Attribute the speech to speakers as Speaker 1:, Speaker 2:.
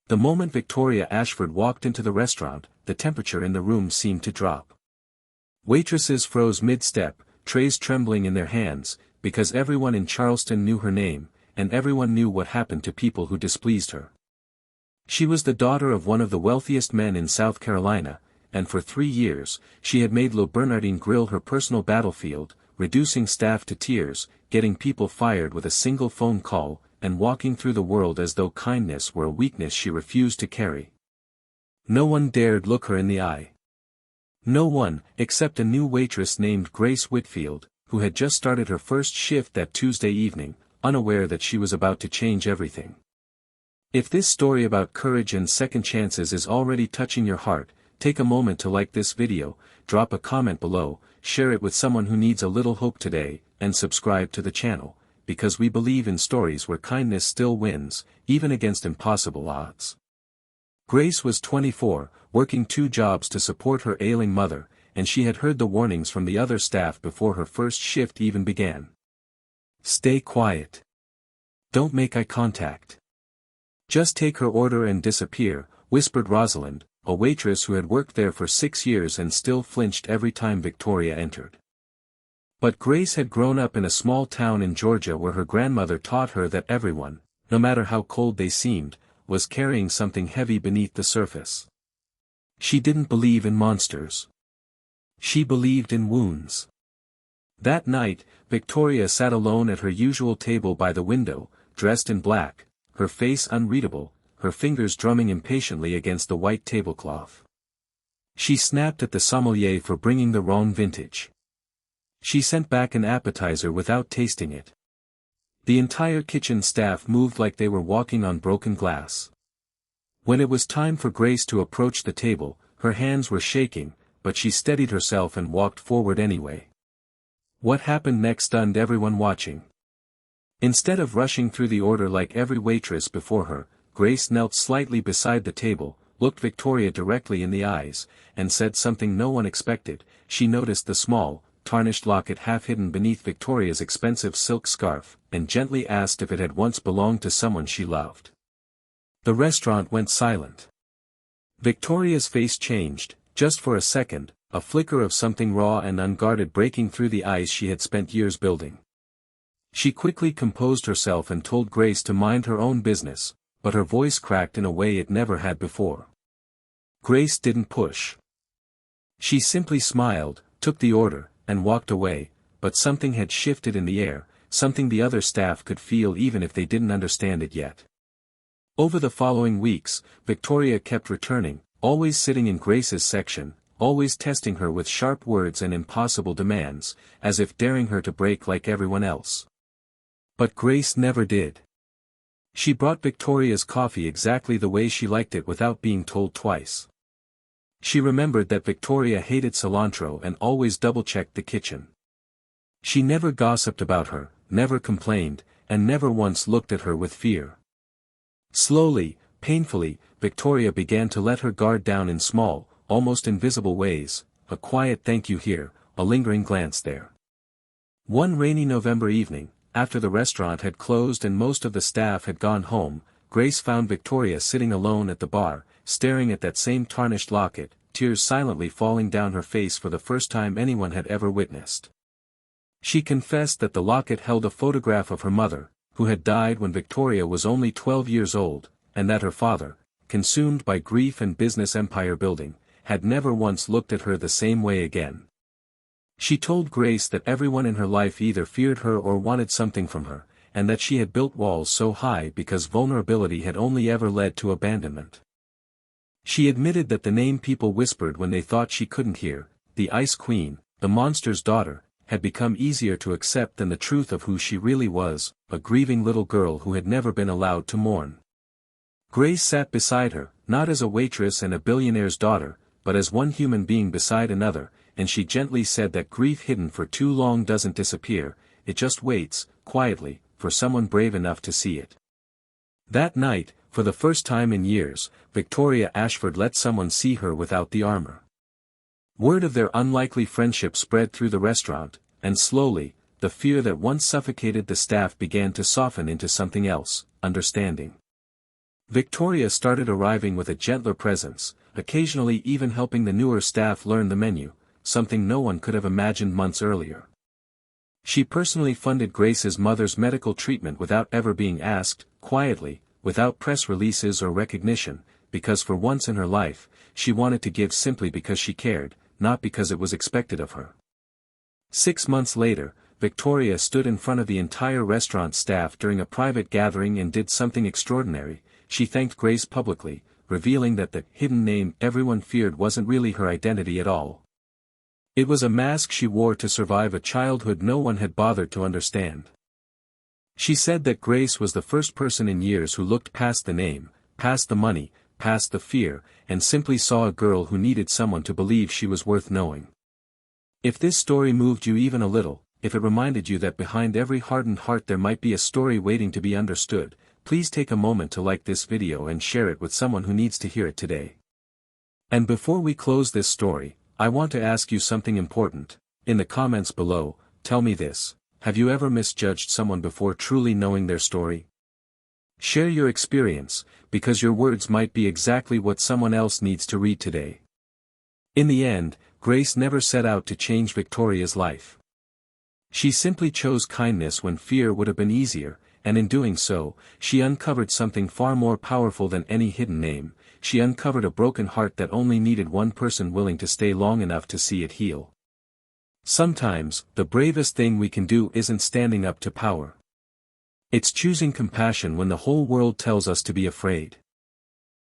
Speaker 1: The moment Victoria Ashford walked into the restaurant, the temperature in the room seemed to drop. Waitresses froze mid-step, trays trembling in their hands, because everyone in Charleston knew her name, and everyone knew what happened to people who displeased her. She was the daughter of one of the wealthiest men in South Carolina, and for 3 years, she had made Le Bernardin Grill her personal battlefield, reducing staff to tears, getting people fired with a single phone call, and walking through the world as though kindness were a weakness she refused to carry. No one dared look her in the eye. No one, except a new waitress named Grace Whitfield, who had just started her first shift that Tuesday evening, unaware that she was about to change everything. If this story about courage and second chances is already touching your heart, take a moment to like this video, drop a comment below, share it with someone who needs a little hope today, and subscribe to the channel, because we believe in stories where kindness still wins, even against impossible odds. Grace was 24, working 2 jobs to support her ailing mother, and she had heard the warnings from the other staff before her first shift even began. Stay quiet. Don't make eye contact. Just take her order and disappear, whispered Rosalind, a waitress who had worked there for 6 years and still flinched every time Victoria entered. But Grace had grown up in a small town in Georgia where her grandmother taught her that everyone, no matter how cold they seemed, was carrying something heavy beneath the surface. She didn't believe in monsters. She believed in wounds. That night, Victoria sat alone at her usual table by the window, dressed in black, her face unreadable, her fingers drumming impatiently against the white tablecloth. She snapped at the sommelier for bringing the wrong vintage. She sent back an appetizer without tasting it. The entire kitchen staff moved like they were walking on broken glass. When it was time for Grace to approach the table, her hands were shaking, but she steadied herself and walked forward anyway. What happened next stunned everyone watching. Instead of rushing through the order like every waitress before her, Grace knelt slightly beside the table, looked Victoria directly in the eyes, and said something no one expected. She noticed the small, tarnished locket half hidden beneath Victoria's expensive silk scarf, and gently asked if it had once belonged to someone she loved. The restaurant went silent. Victoria's face changed, just for a second, a flicker of something raw and unguarded breaking through the ice she had spent years building. She quickly composed herself and told Grace to mind her own business, but her voice cracked in a way it never had before. Grace didn't push. She simply smiled, took the order, and walked away, but something had shifted in the air, something the other staff could feel even if they didn't understand it yet. Over the following weeks, Victoria kept returning, always sitting in Grace's section, always testing her with sharp words and impossible demands, as if daring her to break like everyone else. But Grace never did. She brought Victoria's coffee exactly the way she liked it without being told twice. She remembered that Victoria hated cilantro and always double-checked the kitchen. She never gossiped about her, never complained, and never once looked at her with fear. Slowly, painfully, Victoria began to let her guard down in small, almost invisible ways, a quiet thank you here, a lingering glance there. One rainy November evening, after the restaurant had closed and most of the staff had gone home, Grace found Victoria sitting alone at the bar, staring at that same tarnished locket, tears silently falling down her face for the first time anyone had ever witnessed. She confessed that the locket held a photograph of her mother, who had died when Victoria was only 12 years old, and that her father, consumed by grief and business empire building, had never once looked at her the same way again. She told Grace that everyone in her life either feared her or wanted something from her, and that she had built walls so high because vulnerability had only ever led to abandonment. She admitted that the name people whispered when they thought she couldn't hear, the Ice Queen, the monster's daughter, had become easier to accept than the truth of who she really was, a grieving little girl who had never been allowed to mourn. Grace sat beside her, not as a waitress and a billionaire's daughter, but as one human being beside another, and she gently said that grief hidden for too long doesn't disappear, it just waits, quietly, for someone brave enough to see it. That night, for the first time in years, Victoria Ashford let someone see her without the armor. Word of their unlikely friendship spread through the restaurant, and slowly, the fear that once suffocated the staff began to soften into something else, understanding. Victoria started arriving with a gentler presence, occasionally even helping the newer staff learn the menu, something no one could have imagined months earlier. She personally funded Grace's mother's medical treatment without ever being asked, quietly, without press releases or recognition, because for once in her life, she wanted to give simply because she cared, not because it was expected of her. 6 months later, Victoria stood in front of the entire restaurant staff during a private gathering and did something extraordinary. She thanked Grace publicly, revealing that the hidden name everyone feared wasn't really her identity at all. It was a mask she wore to survive a childhood no one had bothered to understand. She said that Grace was the first person in years who looked past the name, past the money, past the fear, and simply saw a girl who needed someone to believe she was worth knowing. If this story moved you even a little, if it reminded you that behind every hardened heart there might be a story waiting to be understood, please take a moment to like this video and share it with someone who needs to hear it today. And before we close this story, I want to ask you something important. In the comments below, tell me this: have you ever misjudged someone before truly knowing their story? Share your experience, because your words might be exactly what someone else needs to read today. In the end, Grace never set out to change Victoria's life. She simply chose kindness when fear would have been easier, and in doing so, she uncovered something far more powerful than any hidden name. She uncovered a broken heart that only needed one person willing to stay long enough to see it heal. Sometimes, the bravest thing we can do isn't standing up to power. It's choosing compassion when the whole world tells us to be afraid.